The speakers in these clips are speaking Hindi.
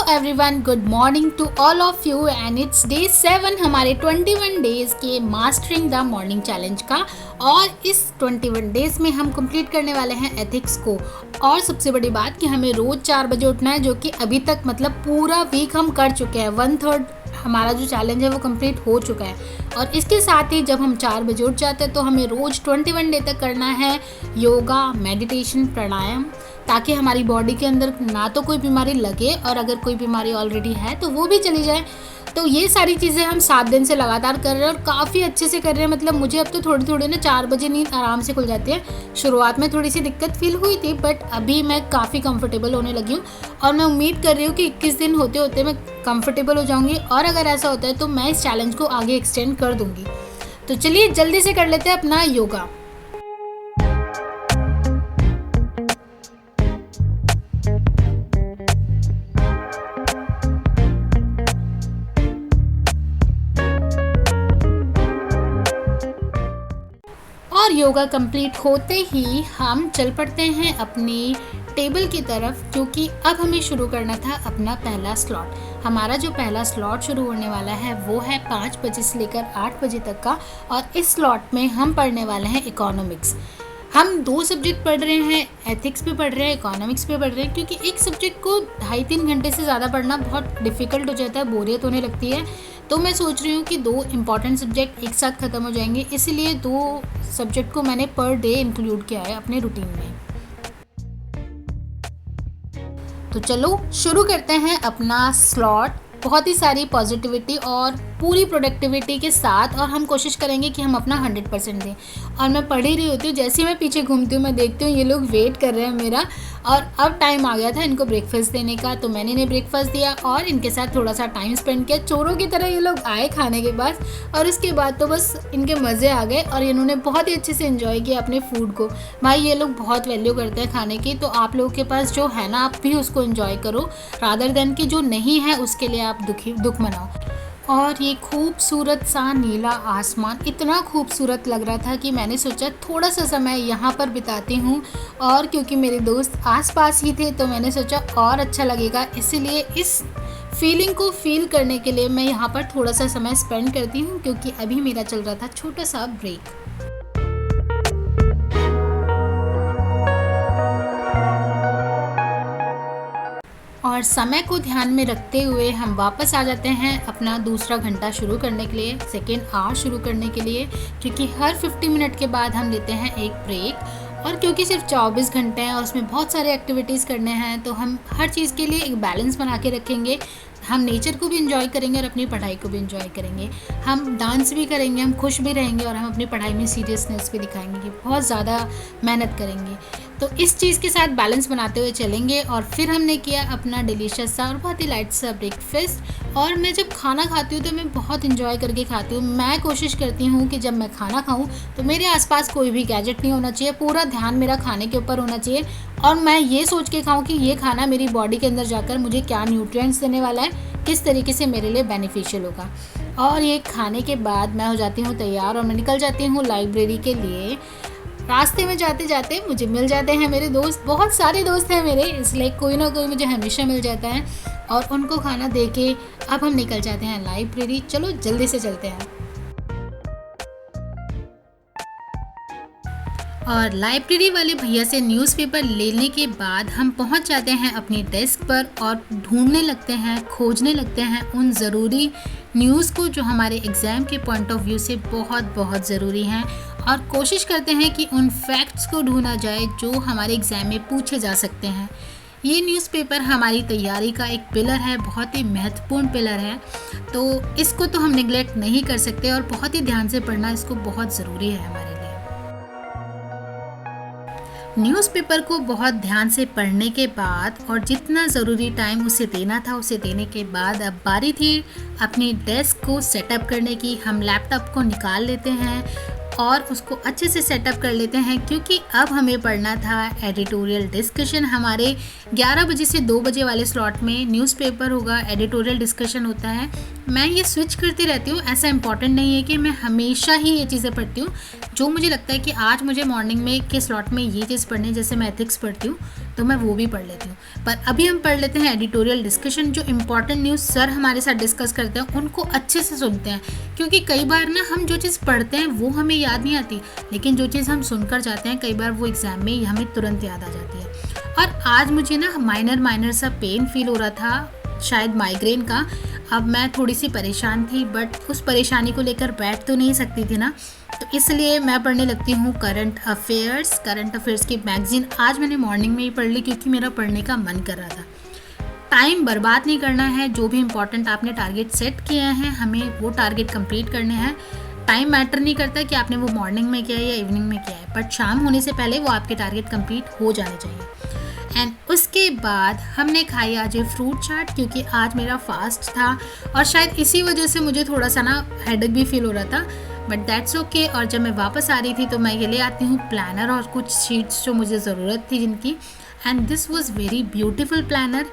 Everyone, good morning to all of you and it's day 7 हमारे 21 डेज के मास्टरिंग द मॉर्निंग चैलेंज का। और इस 21 डेज में हम कंप्लीट करने वाले हैं एथिक्स को। और सबसे बड़ी बात कि हमें रोज़ 4 बजे उठना है, जो कि अभी तक मतलब पूरा वीक हम कर चुके हैं। 1/3 हमारा जो चैलेंज है वो कंप्लीट हो चुका है। और इसके साथ ही जब हम 4 बजे उठ जाते हैं तो हमें रोज़ 21 डे तक करना है योगा, मेडिटेशन, प्राणायाम, ताकि हमारी बॉडी के अंदर ना तो कोई बीमारी लगे और अगर कोई बीमारी ऑलरेडी है तो वो भी चली जाए। तो ये सारी चीज़ें हम 7 दिन से लगातार कर रहे हैं और काफ़ी अच्छे से कर रहे हैं। मतलब मुझे अब तो थोड़ी थोड़ी ना 4 बजे नींद आराम से खुल जाती है। शुरुआत में थोड़ी सी दिक्कत फील हुई थी, बट अभी मैं काफ़ी कंफर्टेबल होने लगी हूँ और मैं उम्मीद कर रही हूँ कि 21 दिन होते होते मैं कंफर्टेबल हो जाऊँगी। और अगर ऐसा होता है तो मैं इस चैलेंज को आगे एक्सटेंड कर दूँगी। तो चलिए जल्दी से कर लेते हैं अपना योगा। और योगा कंप्लीट होते ही हम चल पड़ते हैं अपनी टेबल की तरफ, क्योंकि अब हमें शुरू करना था अपना पहला स्लॉट। हमारा जो पहला स्लॉट शुरू होने वाला है वो है 5 बजे से लेकर 8 बजे तक का। और इस स्लॉट में हम पढ़ने वाले हैं इकोनॉमिक्स। हम 2 सब्जेक्ट पढ़ रहे हैं, एथिक्स भी पढ़ रहे हैं, इकोनॉमिक्स भी पढ़ रहे हैं, क्योंकि एक सब्जेक्ट को 2.5-3 घंटे से ज़्यादा पढ़ना बहुत डिफ़िकल्ट हो जाता है, बोरियत होने लगती है। तो मैं सोच रही हूँ कि 2 इम्पॉर्टेंट सब्जेक्ट एक साथ ख़त्म हो जाएंगे, इसीलिए 2 सब्जेक्ट को मैंने पर डे इंक्लूड किया है अपने रूटीन में। तो चलो शुरू करते हैं अपना स्लॉट बहुत ही सारी पॉजिटिविटी और पूरी प्रोडक्टिविटी के साथ। और हम कोशिश करेंगे कि हम अपना 100% दें। और मैं पढ़ ही रही होती हूँ, जैसे ही मैं पीछे घूमती हूँ मैं देखती हूँ ये लोग वेट कर रहे हैं मेरा। और अब टाइम आ गया था इनको ब्रेकफास्ट देने का, तो मैंने इन्हें ब्रेकफास्ट दिया और इनके साथ थोड़ा सा टाइम स्पेंड किया। चोरों की तरह ये लोग आए खाने के बाद, और इसके बाद तो बस इनके मज़े आ गए और इन्होंने बहुत ही अच्छे से एंजॉय किया अपने फूड को। भाई ये लोग बहुत वैल्यू करते हैं खाने की, तो आप लोगों के पास जो है ना, आप भी उसको एंजॉय करो, रादर देन कि जो नहीं है उसके लिए आप दुख मनाओ। और ये खूबसूरत सा नीला आसमान इतना खूबसूरत लग रहा था कि मैंने सोचा थोड़ा सा समय यहाँ पर बिताती हूँ। और क्योंकि मेरे दोस्त आसपास ही थे तो मैंने सोचा और अच्छा लगेगा, इसीलिए इस फीलिंग को फील करने के लिए मैं यहाँ पर थोड़ा सा समय स्पेंड करती हूँ, क्योंकि अभी मेरा चल रहा था छोटा सा ब्रेक। और समय को ध्यान में रखते हुए हम वापस आ जाते हैं अपना दूसरा घंटा शुरू करने के लिए, सेकेंड आवर शुरू करने के लिए, क्योंकि हर 50 मिनट के बाद हम लेते हैं एक ब्रेक। और क्योंकि सिर्फ 24 घंटे हैं और उसमें बहुत सारे एक्टिविटीज़ करने हैं, तो हम हर चीज़ के लिए एक बैलेंस बना के रखेंगे। हम नेचर को भी एंजॉय करेंगे और अपनी पढ़ाई को भी एंजॉय करेंगे। हम डांस भी करेंगे, हम खुश भी रहेंगे और हम अपनी पढ़ाई में सीरियसनेस भी दिखाएंगे कि बहुत ज़्यादा मेहनत करेंगे। तो इस चीज़ के साथ बैलेंस बनाते हुए चलेंगे। और फिर हमने किया अपना डिलीशियस सा और बहुत ही लाइट सा ब्रेकफास्ट। और मैं जब खाना खाती हूँ तो मैं बहुत इंजॉय करके खाती हूँ। मैं कोशिश करती हूँ कि जब मैं खाना खाऊँ तो मेरे आसपास कोई भी गैजेट नहीं होना चाहिए, पूरा ध्यान मेरा खाने के ऊपर होना चाहिए। और मैं ये सोच के खाऊँ कि ये खाना मेरी बॉडी के अंदर जाकर मुझे क्या न्यूट्रिएंट्स देने वाला है, किस तरीके से मेरे लिए बेनिफिशियल होगा। और ये खाने के बाद मैं हो जाती हूँ तैयार और मैं निकल जाती हूँ लाइब्रेरी के लिए। रास्ते में जाते जाते मुझे मिल जाते हैं मेरे दोस्त, बहुत सारे दोस्त हैं मेरे, इसलिए कोई ना कोई मुझे हमेशा मिल जाता है। और उनको खाना दे के अब हम निकल जाते हैं लाइब्रेरी। चलो जल्दी से चलते हैं। और लाइब्रेरी वाले भैया से न्यूज़पेपर लेने के बाद हम पहुंच जाते हैं अपनी डेस्क पर और ढूंढने लगते हैं, खोजने लगते हैं उन ज़रूरी न्यूज़ को जो हमारे एग्ज़ाम के पॉइंट ऑफ व्यू से बहुत बहुत ज़रूरी हैं। और कोशिश करते हैं कि उन फैक्ट्स को ढूंढा जाए जो हमारे एग्ज़ाम में पूछे जा सकते हैं। ये न्यूज़पेपर हमारी तैयारी का एक पिलर है, बहुत ही महत्वपूर्ण पिलर है, तो इसको तो हम निगलेक्ट नहीं कर सकते और बहुत ही ध्यान से पढ़ना इसको बहुत ज़रूरी है हमारे लिए। न्यूज़पेपर को बहुत ध्यान से पढ़ने के बाद और जितना ज़रूरी टाइम उसे देना था उसे देने के बाद अब बारी थी अपनी डेस्क को सेटअप करने की। हम लैपटॉप को निकाल लेते हैं और उसको अच्छे से सेटअप कर लेते हैं, क्योंकि अब हमें पढ़ना था एडिटोरियल डिस्कशन। हमारे 11 बजे से 2 बजे वाले स्लॉट में न्यूज़पेपर होगा, एडिटोरियल डिस्कशन होता है। मैं ये स्विच करती रहती हूँ, ऐसा इंपॉर्टेंट नहीं है कि मैं हमेशा ही ये चीज़ें पढ़ती हूँ। जो मुझे लगता है कि आज मुझे मॉर्निंग में के स्लॉट में ये चीज़ पढ़नी है, जैसे मैं एथिक्स पढ़ती हूँ तो मैं वो भी पढ़ लेती हूँ। पर अभी हम पढ़ लेते हैं एडिटोरियल डिस्कशन। जो इम्पोर्टेंट न्यूज़ सर हमारे साथ डिस्कस करते हैं उनको अच्छे से सुनते हैं, क्योंकि कई बार ना हम जो चीज़ पढ़ते हैं वो हमें याद नहीं आती, लेकिन जो चीज़ हम सुनकर जाते हैं कई बार वो एग्ज़ाम में हमें तुरंत याद आ जाती है। और आज मुझे ना माइनर सा पेन फील हो रहा था, शायद माइग्रेन का। अब मैं थोड़ी सी परेशान थी, बट उस परेशानी को लेकर बैठ तो नहीं सकती थी ना, तो इसलिए मैं पढ़ने लगती हूँ करंट अफेयर्स की मैगज़ीन। आज मैंने मॉर्निंग में ही पढ़ ली क्योंकि मेरा पढ़ने का मन कर रहा था। टाइम बर्बाद नहीं करना है, जो भी इम्पोर्टेंट आपने टारगेट सेट किए हैं हमें वो टारगेट कंप्लीट करने हैं। टाइम मैटर नहीं करता कि आपने वो मॉर्निंग में किया है या इवनिंग में किया है, बट शाम होने से पहले वो आपके टारगेट कंप्लीट हो जाने चाहिए। एंड उसके बाद हमने खाई आज ये फ्रूट चाट, क्योंकि आज मेरा फास्ट था और शायद इसी वजह से मुझे थोड़ा सा ना हेडेक भी फील हो रहा था, बट दैट्स ओके। और जब मैं वापस आ रही थी तो मैं ये ले आती हूँ प्लानर और कुछ शीट्स जो मुझे ज़रूरत थी जिनकी, and this was very beautiful planner.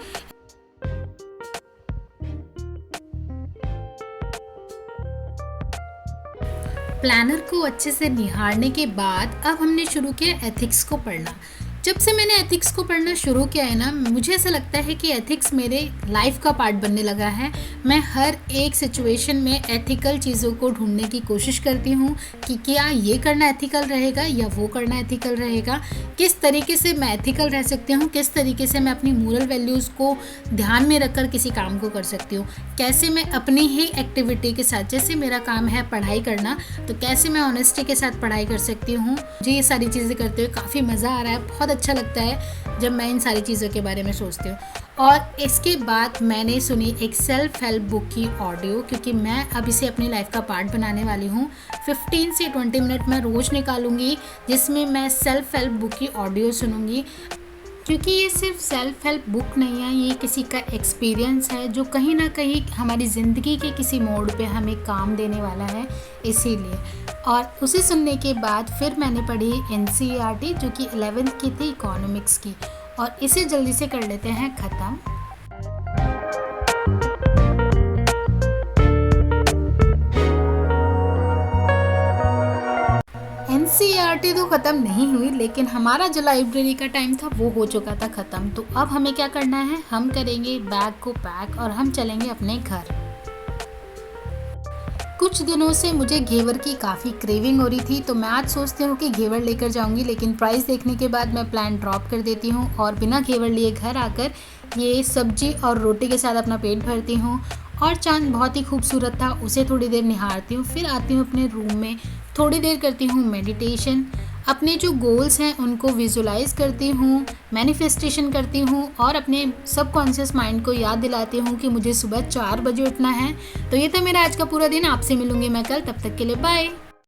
Planner को अच्छे से निहारने के बाद अब हमने शुरू किया एथिक्स को पढ़ना। जब से मैंने एथिक्स को पढ़ना शुरू किया है ना, मुझे ऐसा लगता है कि एथिक्स मेरे लाइफ का पार्ट बनने लगा है। मैं हर एक सिचुएशन में एथिकल चीज़ों को ढूंढने की कोशिश करती हूँ कि क्या ये करना एथिकल रहेगा या वो करना एथिकल रहेगा, किस तरीके से मैं एथिकल रह सकती हूँ, किस तरीके से मैं अपनी मोरल वैल्यूज़ को ध्यान में रखकर किसी काम को कर सकती हूँ, कैसे मैं अपनी ही एक्टिविटी के साथ, जैसे मेरा काम है पढ़ाई करना, तो कैसे मैं ऑनेस्टी के साथ पढ़ाई कर सकती हूँ। मुझे ये सारी चीज़ें करते हुए काफ़ी मज़ा आ रहा है, बहुत अच्छा लगता है जब मैं इन सारी चीज़ों के बारे में सोचती हूँ। और इसके बाद मैंने सुनी एक सेल्फ हेल्प बुक की ऑडियो, क्योंकि मैं अब इसे अपनी लाइफ का पार्ट बनाने वाली हूँ। 15 से 20 मिनट मैं रोज़ निकालूंगी जिसमें मैं सेल्फ हेल्प बुक की ऑडियो सुनूंगी, क्योंकि ये सिर्फ सेल्फ हेल्प बुक नहीं है, ये किसी का एक्सपीरियंस है जो कहीं ना कहीं हमारी ज़िंदगी के किसी मोड़ पे हमें काम देने वाला है, इसीलिए। और उसे सुनने के बाद फिर मैंने पढ़ी NCERT जो कि 11th की थी, इकोनॉमिक्स की, और इसे जल्दी से कर लेते हैं ख़त्म। NCERT तो ख़त्म नहीं हुई, लेकिन हमारा जो लाइब्रेरी का टाइम था वो हो चुका था ख़त्म। तो अब हमें क्या करना है, हम करेंगे बैग को पैक और हम चलेंगे अपने घर। कुछ दिनों से मुझे घेवर की काफ़ी क्रेविंग हो रही थी, तो मैं आज सोचती हूँ कि घेवर लेकर जाऊँगी, लेकिन प्राइस देखने के बाद मैं प्लान ड्रॉप कर देती हूँ और बिना घेवर लिए घर आकर ये सब्जी और रोटी के साथ अपना पेट भरती हूँ। और चांद बहुत ही खूबसूरत था, उसे थोड़ी देर निहारती हूँ, फिर आती हूँ अपने रूम में, थोड़ी देर करती हूँ मेडिटेशन, अपने जो गोल्स हैं उनको विजुलाइज करती हूँ, मैनिफेस्टेशन करती हूँ और अपने सबकॉन्शियस माइंड को याद दिलाती हूँ कि मुझे सुबह 4 बजे उठना है। तो ये था मेरा आज का पूरा दिन। आपसे मिलूंगी मैं कल, तब तक के लिए बाय।